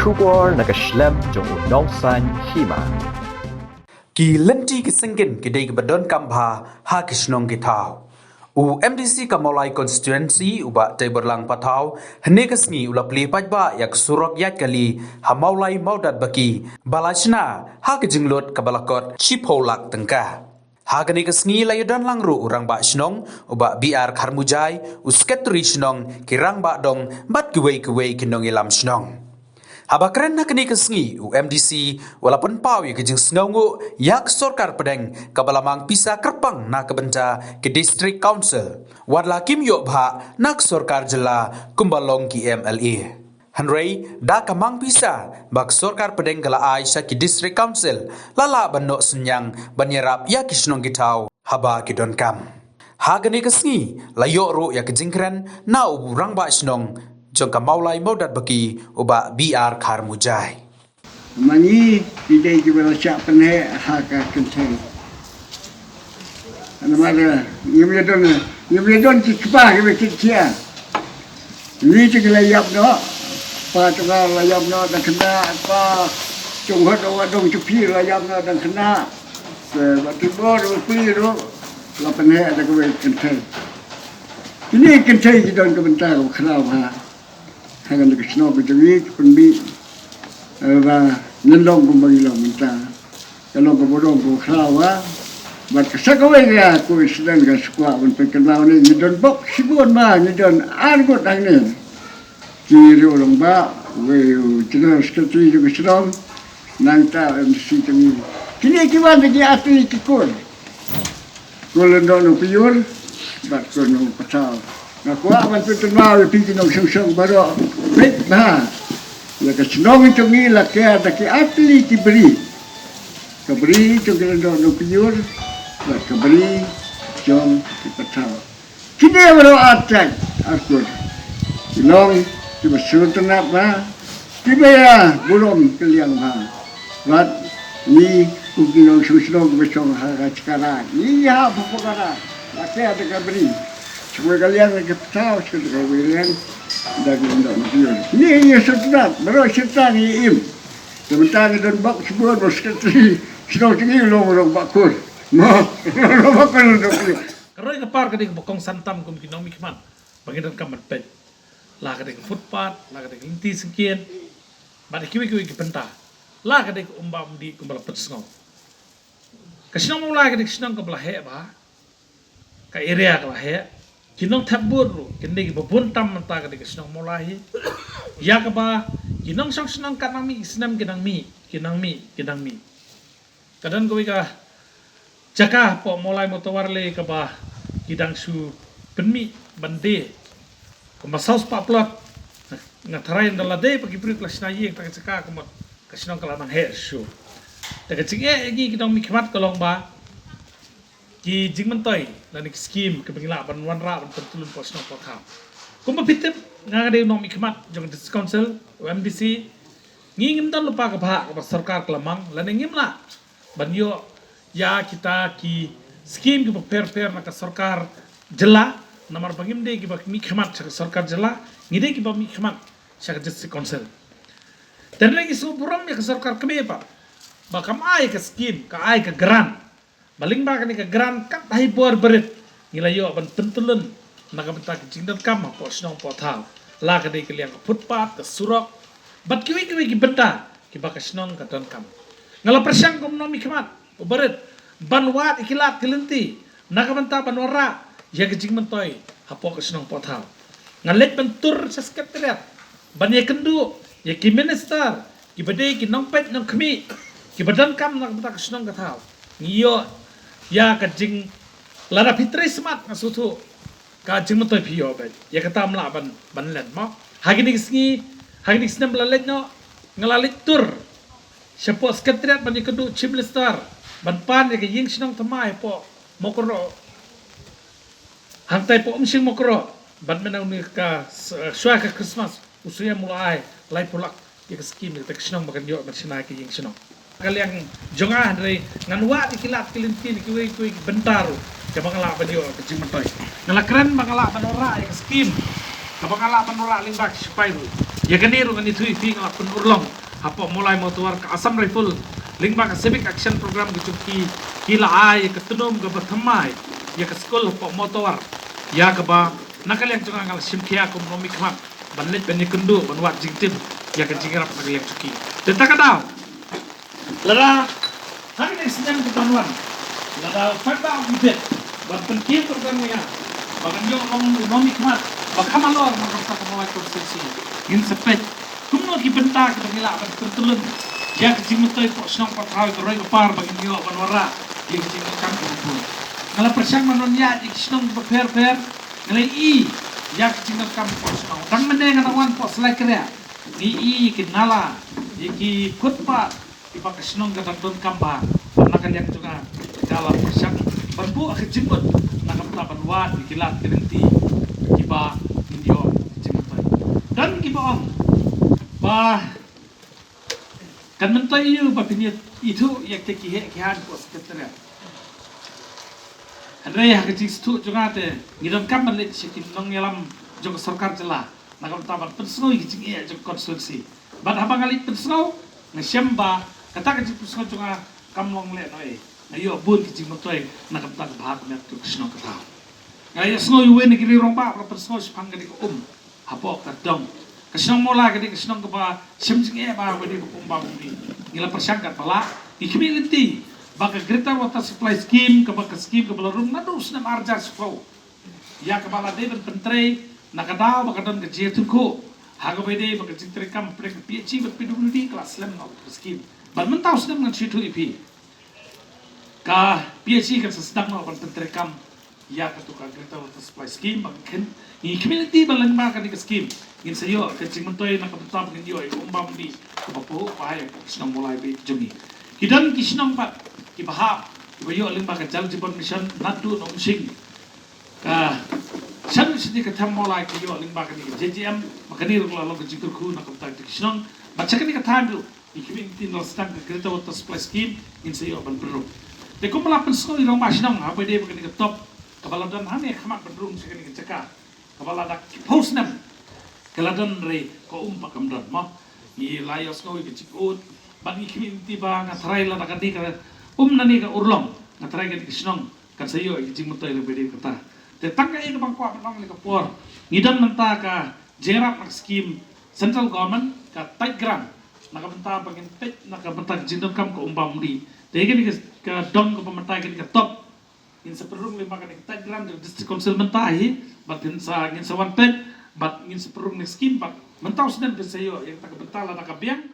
Shubor nakaslem jong unong san hima. Ki lenti ki singkin ki dei badon kampha ha kishnong ki thau u MDC Kamolai constituency uba te berlang pathau hne kasni ula pli pajba yak surok yak kali hamaulai maudat baki balachna ha ki jinglot kabalakot chipolak tengka Hagani kasngi layudan langru urang ba shnong uba BR Kharmujai usketri shnong kirang ba dong bat kuwei kinong ilam shnong Habakren na kini kasngi UMDC walaupun pau ya kejeng snongu yak sorkar pedeng kabalamang pisa kerpang na kebenta ke district council wadla kim yo bha nak sorkar jela kumbalong ki MLA Henry da kamang pisa bak sorkar pedeng gala Aisyah ki district council lala banok senyang banyerap ya kisnong gitau haba kidon kam Hagani kasngi layo ro ya kejengkren na uburang ba snong jong Kamolai maudat baki uba BR Kharmujai. Mani tidak juga siap penhe haka kenteng. Anda mana? Ia don cepat kita kecil. Ini juga layap no. Pak juga layap no dan kena apa? Jonghat dong cepi layap no dan kena. Waktu baru piru lapanhe ada kau kenteng. Ini kenteng kita don kebentar kalau ha. Hagan de snow ko jawi kun bi ra nendong ko bagi lo minta kalau ko bodong ko khawa bat ka ka we ya ko isdan ga skwa un pe kana ni don bok sibon ma ni don an ko dang ni ki ro long ba we tino skati ko snom nang ta MC tami kini ki wan de atu ki ko lendong no piur bat ko no patao Naku aman pintu mau pintu nong sung baru baik bah ya kesenong itu ni lah kaya ada ki atli ki beri tu kena nong piur lah keberi jom ki patau kini baru atak aku nong ki besur tenap bah ki ya belum keliang bah rat ni kuki nong sung besong harga sekarang ni ya pokoknya lah kaya ada keberi Semua kalian lagi tahu sekarang kalian dah guna video. Ni sedap, baru cerita ni im. Sebentar ni don bak sebuah bos sekali. Sedang tinggi long bakur. Mo, long bakur dok. Karena kepar kadang bokong santam kum kinong mikman. Bagian kamar pet. Lah kadang footpath, lah kadang inti sekian. Balik kiwi kepenta. Lah kadang umbam di kumbala petsngau. Kasinong mulai kadang sinong kumbala he ba. Ka area kala he. Kinong tabur kini babun tam mata ketika senang mulai ya kaba kinong sang senang kanang mi senam kinang mi kadang kau ika jaka po mulai motowarle kaba kidang su penmi bande kaba saus paplot ngatarain dalam day pagi beri kelas nayi yang tak jaka kaba kesenang kalanang hair show tak cingge lagi kinong mi kemat kolong ba ki jingmentoi lani skim ke bengila ban wanra ban pentulun posno potham kumba pitep ngade nong mikmat jong district council MDC ngingim dan lupa ke bahak ke sarkar kelamang lani ngimla ban yo ya kita ki skim ke per na ke sarkar jela namar bangim de ki bak mikmat ke sarkar jela ngide ki bak mikmat ke district council dan lagi suburam ya ke sarkar kebe pa bakam ai ke skim ka ai ke grant Baling ba kani ka grand kat hai bor berit ngilayo ban pentulun naga benta ki jingdan kam po snong po thau la ka dei kaliang footpath ka surok bat kiwi ki benta ki ba ka snong ka don kam ngala persang kom nomi khamat berit ban wat ikilat kilenti naga benta ban wara ya ki jingman toy hapo ka snong po thau ngalet bentur sa sekretariat ban ye kendu ya ki minister ki badei ki nong pet nong khmi ki badan kam naga benta ka snong ka thau ngiyo ya kajing lara fitri smart ngasutu kajing matoy piyo bet ya kata amla ban len mo hagini snam lalet no ngalalit tur siapa sekretariat ban ikedu chief minister ban pan ya ying sinong tamai po mokro hantai po umsing mokro ban menang ni ka suai ka Christmas usuya mulai lai pulak ya skim ya sinong bagan yo ban sinai ka ying sinong kalian jongah dari nganwa dikilat kilintin kiwi bentar coba ngelak banyo kecil mentoy ngelak keren mengelak banora ya skim coba ngelak banora limbak supaya ya kan ni rungan itu ipi ngala penurlong hapo mulai motor ke Assam Rifle lingba ka civic action program ke cuki kila ai ke tenum ke bertemai ya ke sekolah hapo motor ya ke ba nakal yang cunga ngal simkia ko nomi kmak banlet bani kendu banwat jingtim ya ke jingrap nakal yang cuki detak kadau lara hari ni sedang ke banwan lara fakta ubet ban penkim program ya bagan yo nomi kmak bakamalor makapta ko mulai konstitusi in sepet kumno ki benta ki bangila ban tertulun ya kecing mutoi po snong pathaw ko roi par bagin yo banwara ki kecing kam ko pun ngala persang manon ya ki snong per ngalai i ya kecing kam po snong dang mene ngana wan po slai krea ni i ki nala ki kutpa ki pak snong ga don kamba nakan yang juga kala persang banbu kecing mut nakam taban wan ki lat kerenti ki ba indio dan kibaong bah kan mentai itu bapaknya itu yang terkihek kihan kos ketera Andai yang kecil itu juga te ngidam kam balik sekin nong yalam jog sarkar jela nakam taban pensau kecil iya jog konstruksi bat habang kali pensau ngesyamba kata kecil pensau juga kam long le noi ayo bun kecil mentai nakam tak bahak net tu kesno kata ayo snow yuwe ni kiri romba pensau sepang kali ko hapo kadong kesenong mola kadi kesenong kepa simjing ba wadi ko pumba bumi ngila persangkat pala ikimiliti baka greater water supply scheme kepa scheme kepa rum nadus na marja flow ya kepala deben pentre nakadaw baka don ke jetuko hago bede baka jitre kam prek PhD bak PWD kelas lem no scheme ban mentau sedem ngan situ ipi ka PhD kan sedang no ban pentre kam ya ketuka greater water supply scheme baka ni community balang maka ni scheme ngin sayo kecing mentoy nakabentab ngin yoy umbam di kapapo pahaya sinong mulai be jungi kidan kisnong pat kibahap kibayo ling maka jal jibon mission nadu nong sing ka san sidi katam mulai kiyo ling maka ni JJM maka ni rukla lo kecing ku nakabentab kisnong baca kan ni katam du community no stang greater water supply scheme ngin sayo ban beru de kumalapan sko irong masinong apa de maka ni top kabaladan hane khamak bedrung sekali kecaka kepala dak posnam keladan re ko pakam dan mah ni layos ko ikut bagi community ba ngatrai la dakati ka nani ka urlong ngatrai ka kisnong kan sayo ikicing mutoy le bede kata te tangga ka bangko nang le ka por ngidan menta ka jerap scheme central government ka tight grant nakabenta bagin tight nakabenta jindom kam ko di te ka dong ko pementa ka top in seperung lima ka tight grant district council menta hi batin sa ngin sa one pet bat ngin seperung ni scheme bat mentau senen besayo yang tak betala nak biang